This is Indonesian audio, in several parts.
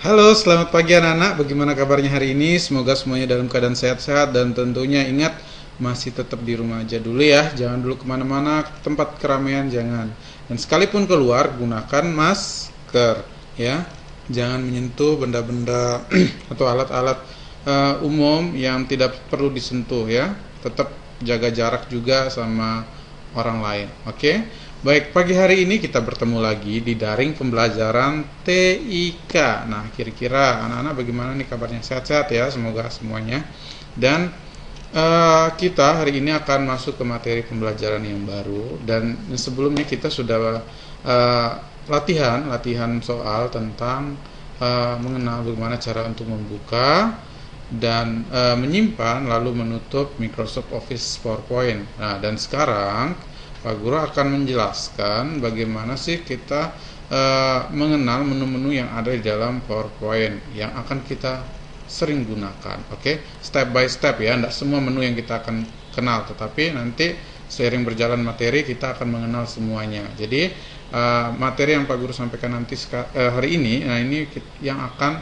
Halo, selamat pagi anak-anak. Bagaimana kabarnya hari ini? Semoga semuanya dalam keadaan sehat-sehat dan tentunya ingat masih tetap di rumah aja dulu ya. Jangan dulu kemana-mana, tempat keramaian jangan. Dan sekalipun keluar, gunakan masker ya. Jangan menyentuh benda-benda atau alat-alat umum yang tidak perlu disentuh ya. Tetap jaga jarak juga sama orang lain. Oke? Baik, pagi hari ini kita bertemu lagi di daring pembelajaran TIK. Nah, kira-kira anak-anak bagaimana nih kabarnya? Sehat-sehat ya, semoga semuanya. Dan kita hari ini akan masuk ke materi pembelajaran yang baru. Dan sebelumnya kita sudah latihan soal tentang mengenal bagaimana cara untuk membuka dan menyimpan lalu menutup Microsoft Office PowerPoint. Nah, dan sekarang Pak Guru akan menjelaskan bagaimana sih kita mengenal menu-menu yang ada di dalam PowerPoint yang akan kita sering gunakan. Oke, step by step ya, tidak semua menu yang kita akan kenal, tetapi nanti seiring berjalan materi kita akan mengenal semuanya. Jadi materi yang Pak Guru sampaikan nanti hari ini, nah ini yang akan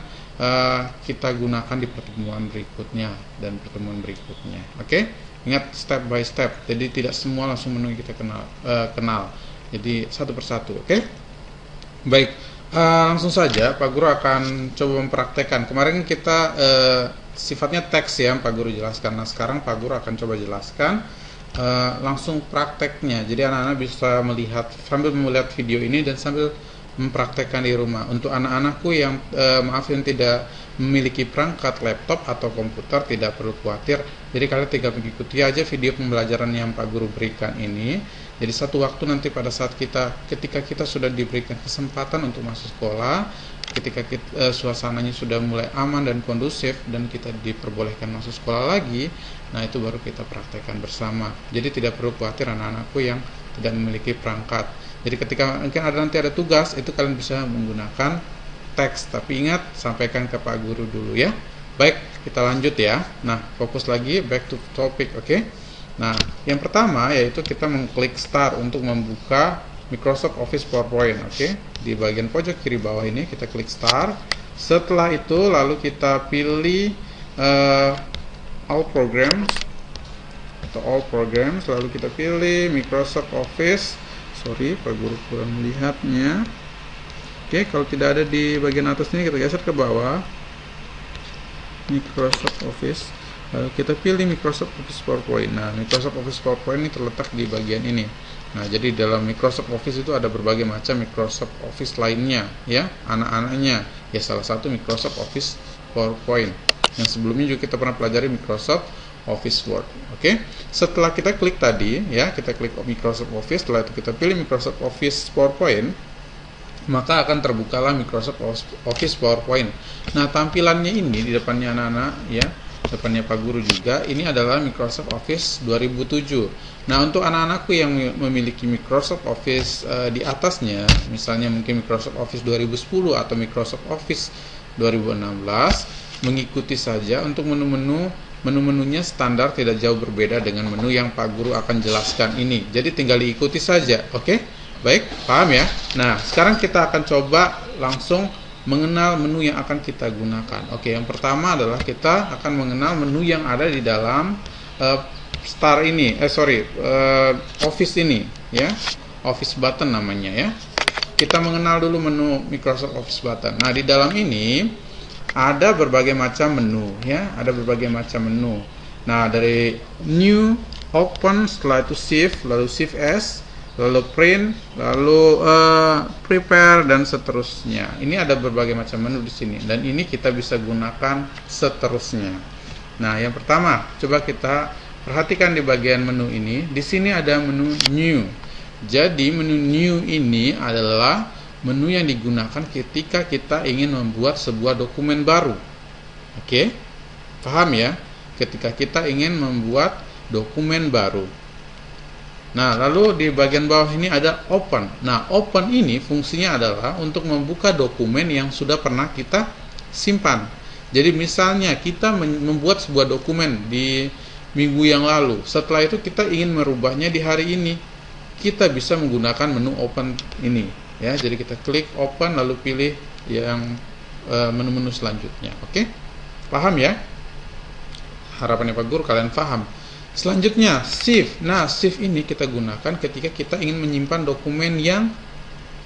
kita gunakan di pertemuan berikutnya dan pertemuan berikutnya. Oke? Ingat step by step. Jadi tidak semua langsung menu kita kenal. Jadi satu persatu, oke? Baik, langsung saja Pak Guru akan coba mempraktekkan. Kemarin kita sifatnya teks ya, Pak Guru jelaskan. Nah, sekarang Pak Guru akan coba jelaskan langsung prakteknya. Jadi anak-anak bisa melihat sambil melihat video ini dan sambil mempraktekkan di rumah. Untuk anak-anakku yang maaf yang tidak memiliki perangkat laptop atau komputer, tidak perlu khawatir. Jadi kalian tinggal mengikuti aja video pembelajaran yang Pak Guru berikan ini. Jadi satu waktu nanti pada saat ketika kita sudah diberikan kesempatan untuk masuk sekolah, ketika suasananya sudah mulai aman dan kondusif dan kita diperbolehkan masuk sekolah lagi, nah itu baru kita praktekkan bersama. Jadi tidak perlu khawatir anak-anakku yang tidak memiliki perangkat. Jadi ketika mungkin nanti ada tugas, itu kalian bisa menggunakan teks, tapi ingat sampaikan ke Pak Guru dulu ya. Baik, kita lanjut ya. Nah, fokus lagi, back to topic, oke? Nah, yang pertama yaitu kita mengklik start untuk membuka Microsoft Office PowerPoint, oke? Di bagian pojok kiri bawah ini kita klik start. Setelah itu lalu kita pilih all programs atau all programs, lalu kita pilih Microsoft Office. Sorry, Pak Guru kurang melihatnya. Oke, kalau tidak ada di bagian atas ini kita geser ke bawah. Microsoft Office. Lalu kita pilih Microsoft Office PowerPoint. Nah, Microsoft Office PowerPoint ini terletak di bagian ini. Nah, jadi dalam Microsoft Office itu ada berbagai macam Microsoft Office lainnya, ya, anak-anaknya. Ya, salah satu Microsoft Office PowerPoint. Yang sebelumnya juga kita pernah pelajari Microsoft Office Word. Oke. Setelah kita klik tadi, ya, kita klik Microsoft Office, setelah itu kita pilih Microsoft Office PowerPoint, maka akan terbukalah Microsoft Office PowerPoint. Nah, tampilannya ini di depannya anak-anak ya, depannya Pak Guru juga, ini adalah Microsoft Office 2007. Nah, untuk anak-anakku yang memiliki Microsoft Office di atasnya, misalnya mungkin Microsoft Office 2010 atau Microsoft Office 2016, mengikuti saja untuk menu-menunya standar, tidak jauh berbeda dengan menu yang Pak Guru akan jelaskan ini. Jadi tinggal diikuti saja, oke? Baik, paham ya? Nah, sekarang kita akan coba langsung mengenal menu yang akan kita gunakan. Oke, yang pertama adalah kita akan mengenal menu yang ada di dalam Office ini, ya. Office button namanya ya. Kita mengenal dulu menu Microsoft Office button. Nah, di dalam ini ada berbagai macam menu, ya. Ada berbagai macam menu. Nah, dari New, Open, setelah itu Shift, lalu Shift S, lalu print, lalu prepare dan seterusnya. Ini ada berbagai macam menu di sini dan ini kita bisa gunakan seterusnya. Nah, yang pertama, coba kita perhatikan di bagian menu ini. Di sini ada menu New. Jadi menu New ini adalah menu yang digunakan ketika kita ingin membuat sebuah dokumen baru. Oke? Paham ya? Ketika kita ingin membuat dokumen baru. Nah, lalu di bagian bawah ini ada open. Nah, open ini fungsinya adalah untuk membuka dokumen yang sudah pernah kita simpan. Jadi misalnya kita membuat sebuah dokumen di minggu yang lalu. Setelah itu kita ingin merubahnya di hari ini. Kita bisa menggunakan menu open ini, ya. Jadi kita klik open lalu pilih yang menu-menu selanjutnya. Oke, paham ya? Harapannya Pak Guru kalian paham. Selanjutnya shift. Nah, shift ini kita gunakan ketika kita ingin menyimpan dokumen yang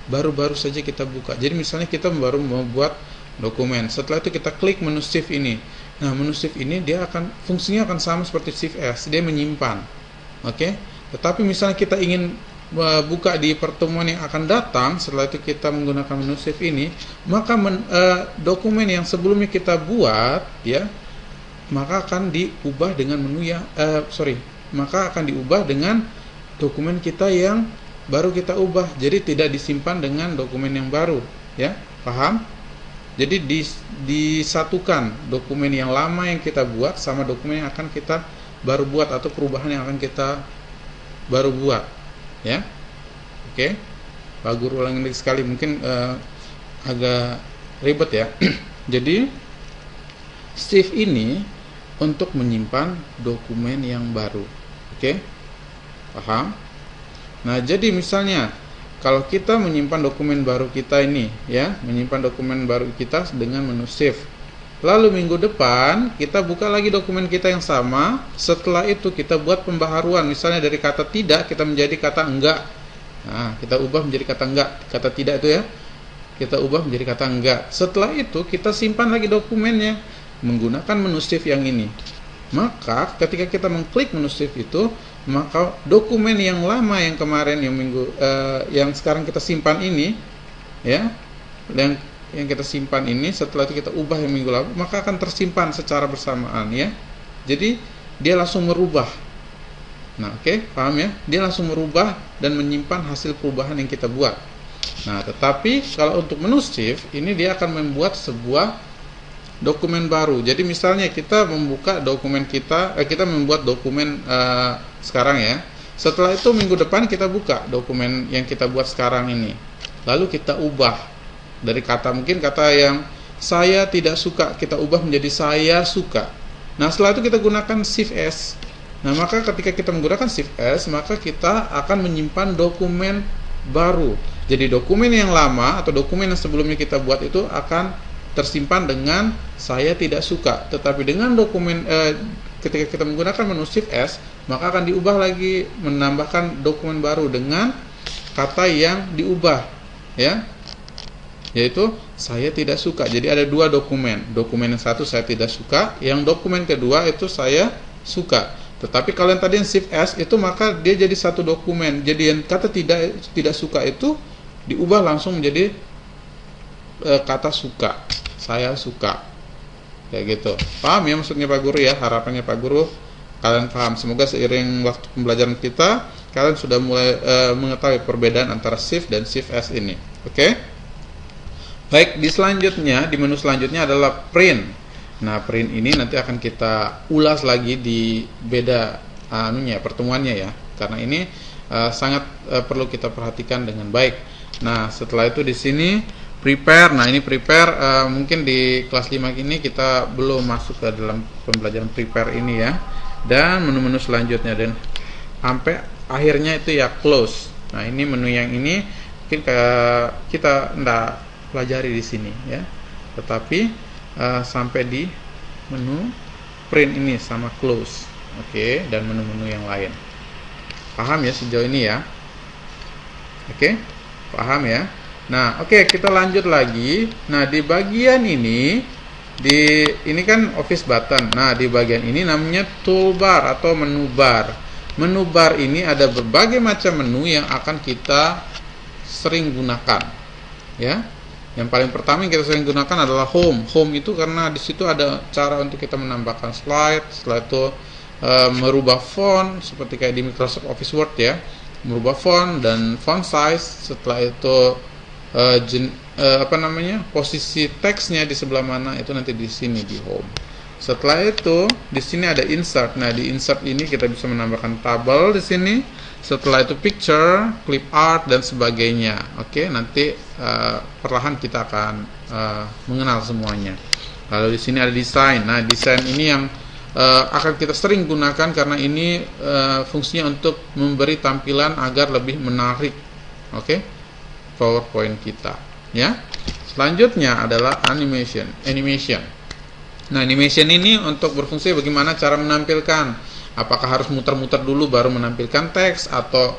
baru-baru saja kita buka. Jadi misalnya kita baru membuat dokumen, setelah itu kita klik menu shift ini. Nah, menu shift ini dia akan fungsinya akan sama seperti shift S, dia menyimpan. Oke. Tetapi misalnya kita ingin buka di pertemuan yang akan datang, setelah itu kita menggunakan menu shift ini, maka dokumen yang sebelumnya kita buat ya, maka akan diubah dengan menu yang maka akan diubah dengan dokumen kita yang baru kita ubah. Jadi tidak disimpan dengan dokumen yang baru, ya. Paham? Jadi disatukan dokumen yang lama yang kita buat sama dokumen yang akan kita baru buat atau perubahan yang akan kita baru buat, ya. Oke. Pak Guru ulangi lagi sekali, mungkin agak ribet ya. Jadi shift ini untuk menyimpan dokumen yang baru. Oke? Paham? Nah, jadi misalnya kalau kita menyimpan dokumen baru kita ini ya, menyimpan dokumen baru kita dengan menu shift. Lalu minggu depan kita buka lagi dokumen kita yang sama. Setelah itu kita buat pembaharuan. Misalnya dari kata tidak kita menjadi kata enggak. Nah, kita ubah menjadi kata enggak. Kata tidak itu ya, kita ubah menjadi kata enggak. Setelah itu kita simpan lagi dokumennya menggunakan menu shift yang ini. Maka ketika kita mengklik menu shift itu, maka dokumen yang lama yang kemarin yang sekarang kita simpan ini ya, yang kita simpan ini, setelah itu kita ubah yang minggu lalu, maka akan tersimpan secara bersamaan ya. Jadi dia langsung merubah. Nah, oke, paham ya? Dia langsung merubah dan menyimpan hasil perubahan yang kita buat. Nah, tetapi kalau untuk menu shift ini dia akan membuat sebuah dokumen baru. Jadi misalnya kita membuka dokumen kita membuat dokumen sekarang ya. Setelah itu minggu depan kita buka dokumen yang kita buat sekarang ini. Lalu kita ubah dari mungkin kata yang saya tidak suka, kita ubah menjadi saya suka. Nah, setelah itu kita gunakan shift S. Nah, maka ketika kita menggunakan shift S, maka kita akan menyimpan dokumen baru. Jadi dokumen yang lama atau dokumen yang sebelumnya kita buat itu akan tersimpan dengan saya tidak suka. Tetapi dengan dokumen ketika kita menggunakan menu shift S, maka akan diubah lagi, menambahkan dokumen baru dengan kata yang diubah ya, yaitu saya tidak suka. Jadi ada dua dokumen. Dokumen yang satu saya tidak suka, yang dokumen kedua itu saya suka. Tetapi kalau yang tadi yang shift S itu, maka dia jadi satu dokumen. Jadi yang kata tidak suka itu diubah langsung menjadi kata suka. Saya suka. Kayak gitu. Paham ya maksudnya Pak Guru ya? Harapannya Pak Guru kalian paham. Semoga seiring waktu pembelajaran kita, kalian sudah mulai mengetahui perbedaan antara shift dan shift S ini. Oke? Baik, di menu selanjutnya adalah print. Nah, print ini nanti akan kita ulas lagi di beda pertemuannya ya. Karena ini sangat perlu kita perhatikan dengan baik. Nah, setelah itu di sini prepare. Nah, ini prepare mungkin di kelas 5 ini kita belum masuk ke dalam pembelajaran prepare ini ya. Dan menu-menu selanjutnya dan sampai akhirnya itu ya close. Nah, ini menu yang ini mungkin kita enggak pelajari di sini ya. Tetapi sampai di menu print ini sama close. Oke, dan menu-menu yang lain. Paham ya sejauh ini ya? Oke, paham ya? Nah, oke, kita lanjut lagi. Nah, di bagian ini kan office button. Nah, di bagian ini namanya toolbar atau menu bar. Menu bar ini ada berbagai macam menu yang akan kita sering gunakan. Ya. Yang paling pertama yang kita sering gunakan adalah home. Home itu karena di situ ada cara untuk kita menambahkan slide, setelah itu merubah font seperti kayak di Microsoft Office Word ya. Merubah font dan font size, setelah itu posisi teksnya di sebelah mana itu nanti di sini di home. Setelah itu di sini ada insert. Nah, di insert ini kita bisa menambahkan tabel di sini. Setelah itu picture, clip art dan sebagainya. Oke, nanti perlahan kita akan mengenal semuanya. Lalu di sini ada desain. Nah, desain ini yang akan kita sering gunakan karena ini fungsinya untuk memberi tampilan agar lebih menarik. Oke. PowerPoint kita ya. Selanjutnya adalah animation. Nah, animation ini untuk berfungsi bagaimana cara menampilkan. Apakah harus muter-muter dulu baru menampilkan teks, atau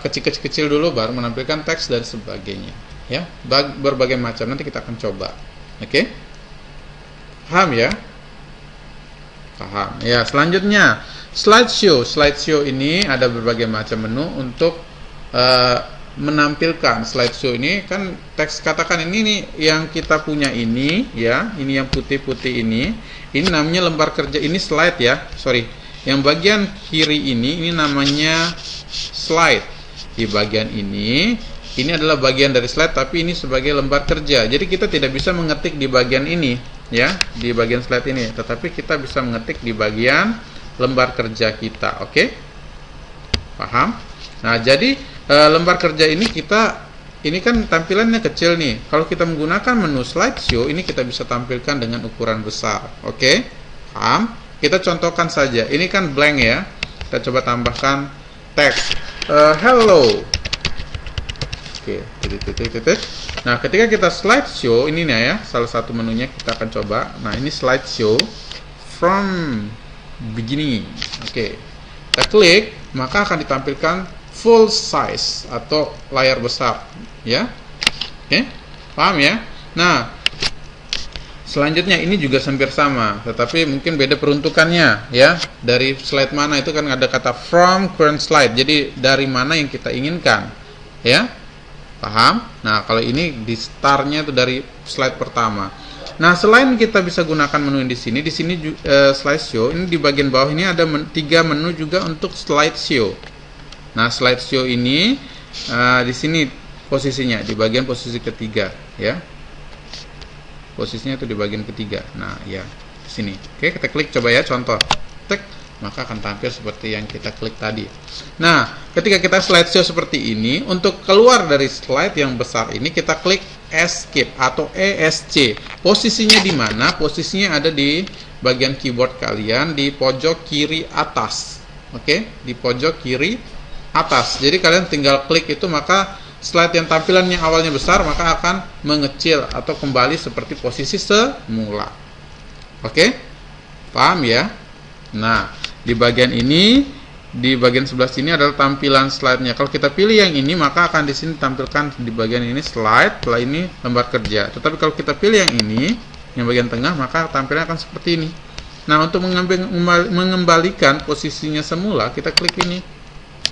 kecil-kecil dulu baru menampilkan teks dan sebagainya. Ya, berbagai macam. Nanti kita akan coba. Oke? Paham ya? Paham. Ya, selanjutnya slideshow. Slideshow ini ada berbagai macam menu untuk menampilkan. Slideshow ini kan teks, katakan ini nih yang kita punya ini ya, ini yang putih-putih ini namanya lembar kerja, ini slide ya, sorry, yang bagian kiri ini namanya slide. Di bagian ini adalah bagian dari slide, tapi ini sebagai lembar kerja. Jadi kita tidak bisa mengetik di bagian ini ya, di bagian slide ini, tetapi kita bisa mengetik di bagian lembar kerja kita. Oke? Paham? Nah, jadi lembar kerja ini ini kan tampilannya kecil nih. Kalau kita menggunakan menu slideshow, ini kita bisa tampilkan dengan ukuran besar. Oke? Paham? Kita contohkan saja. Ini kan blank ya. Kita coba tambahkan teks. Hello. Oke, titik. Nah, ketika kita slideshow, ini nih ya, salah satu menunya kita akan coba. Nah, ini slideshow from beginning. Oke. Kita klik, maka akan ditampilkan full size atau layar besar ya. Oke, paham ya? Nah, selanjutnya ini juga hampir sama, tetapi mungkin beda peruntukannya ya. Dari slide mana itu kan ada kata from current slide, jadi dari mana yang kita inginkan ya. Paham? Nah, kalau ini di startnya itu dari slide pertama. Nah, selain kita bisa gunakan menu di sini slideshow, ini di bagian bawah ini ada 3 menu juga untuk slideshow. Nah, slideshow ini di sini posisinya di bagian posisi ketiga ya. Posisinya itu di bagian ketiga. Nah, ya, di sini. Oke, kita klik coba ya, contoh. Tek, maka akan tampil seperti yang kita klik tadi. Nah, ketika kita slideshow seperti ini, untuk keluar dari slide yang besar ini kita klik escape atau ESC. Posisinya di mana? Posisinya ada di bagian keyboard kalian di pojok kiri atas. Oke, di pojok kiri atas. Jadi kalian tinggal klik itu, maka slide yang tampilannya awalnya besar maka akan mengecil atau kembali seperti posisi semula. Oke? Paham ya? Nah, di bagian ini, di bagian sebelah sini adalah tampilan slide-nya. Kalau kita pilih yang ini, maka akan di sini tampilkan di bagian ini slide, setelah ini lembar kerja. Tetapi kalau kita pilih yang ini, yang bagian tengah, maka tampilannya akan seperti ini. Nah, untuk mengembalikan posisinya semula, kita klik ini.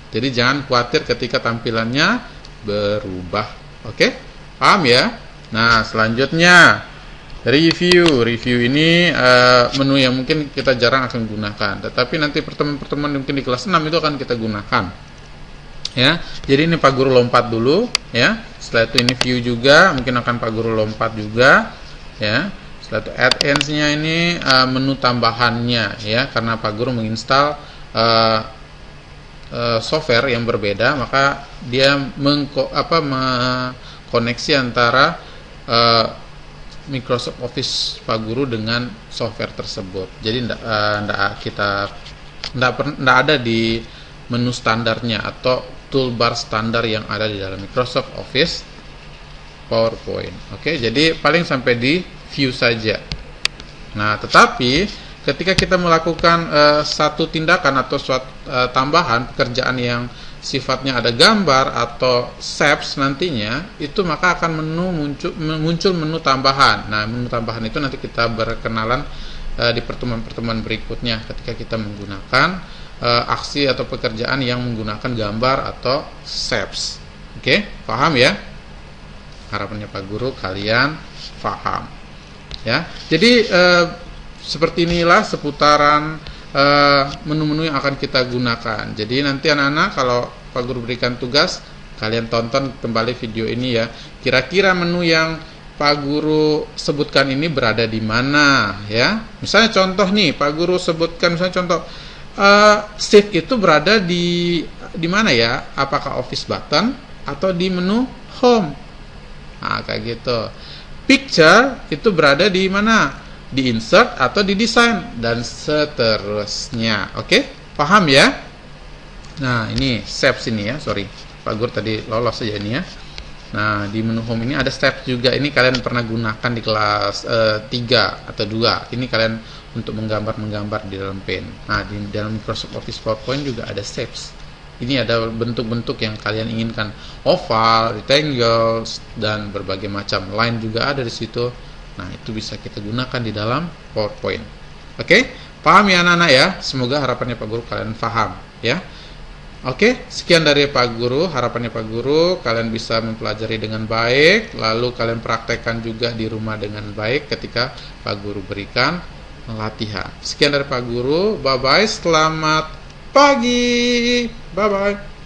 Jadi jangan khawatir ketika tampilannya berubah. Oke? Paham ya? Nah, selanjutnya review. Review ini menu yang mungkin kita jarang akan gunakan, tetapi nanti pertemuan-pertemuan mungkin di kelas 6 itu akan kita gunakan. Ya. Jadi ini Pak Guru lompat dulu ya. Setelah itu ini view juga, mungkin akan Pak Guru lompat juga ya. Setelah itu add-ins-nya ini menu tambahannya ya, karena Pak Guru menginstal software yang berbeda, maka dia mengkoneksi antara Microsoft Office Pak Guru dengan software tersebut. Jadi tidak ada di menu standarnya atau toolbar standar yang ada di dalam Microsoft Office PowerPoint. Oke, jadi paling sampai di view saja. Nah, tetapi ketika kita melakukan satu tindakan atau suatu tambahan pekerjaan yang sifatnya ada gambar atau shapes nantinya, itu maka akan muncul menu tambahan. Nah, menu tambahan itu nanti kita berkenalan di pertemuan-pertemuan berikutnya ketika kita menggunakan aksi atau pekerjaan yang menggunakan gambar atau shapes. Oke, paham ya? Harapannya Pak Guru kalian paham. Ya. Jadi seperti inilah seputaran menu-menu yang akan kita gunakan. Jadi nanti anak-anak kalau Pak Guru berikan tugas, kalian tonton kembali video ini ya. Kira-kira menu yang Pak Guru sebutkan ini berada di mana ya? Misalnya contoh nih, Pak Guru sebutkan misalnya contoh shift itu berada di mana ya? Apakah office button atau di menu home? Nah, kayak gitu. Picture itu berada di mana? Di insert atau di design dan seterusnya. Oke, paham ya? Nah, ini shapes ini ya, sorry Pak Guru tadi lolos saja ini ya. Nah, di menu home ini ada steps juga. Ini kalian pernah gunakan di kelas 3 atau 2. Ini kalian untuk menggambar di dalam Paint. Nah, di dalam Microsoft Office PowerPoint juga ada steps. Ini ada bentuk-bentuk yang kalian inginkan. Oval, rectangle, dan berbagai macam. Line juga ada di situ. Nah, itu bisa kita gunakan di dalam PowerPoint. Oke? Paham ya anak-anak ya? Semoga harapannya Pak Guru kalian paham ya. Oke, sekian dari Pak Guru. Harapannya Pak Guru kalian bisa mempelajari dengan baik, lalu kalian praktekkan juga di rumah dengan baik ketika Pak Guru berikan latihan. Sekian dari Pak Guru. Bye bye. Selamat pagi. Bye bye.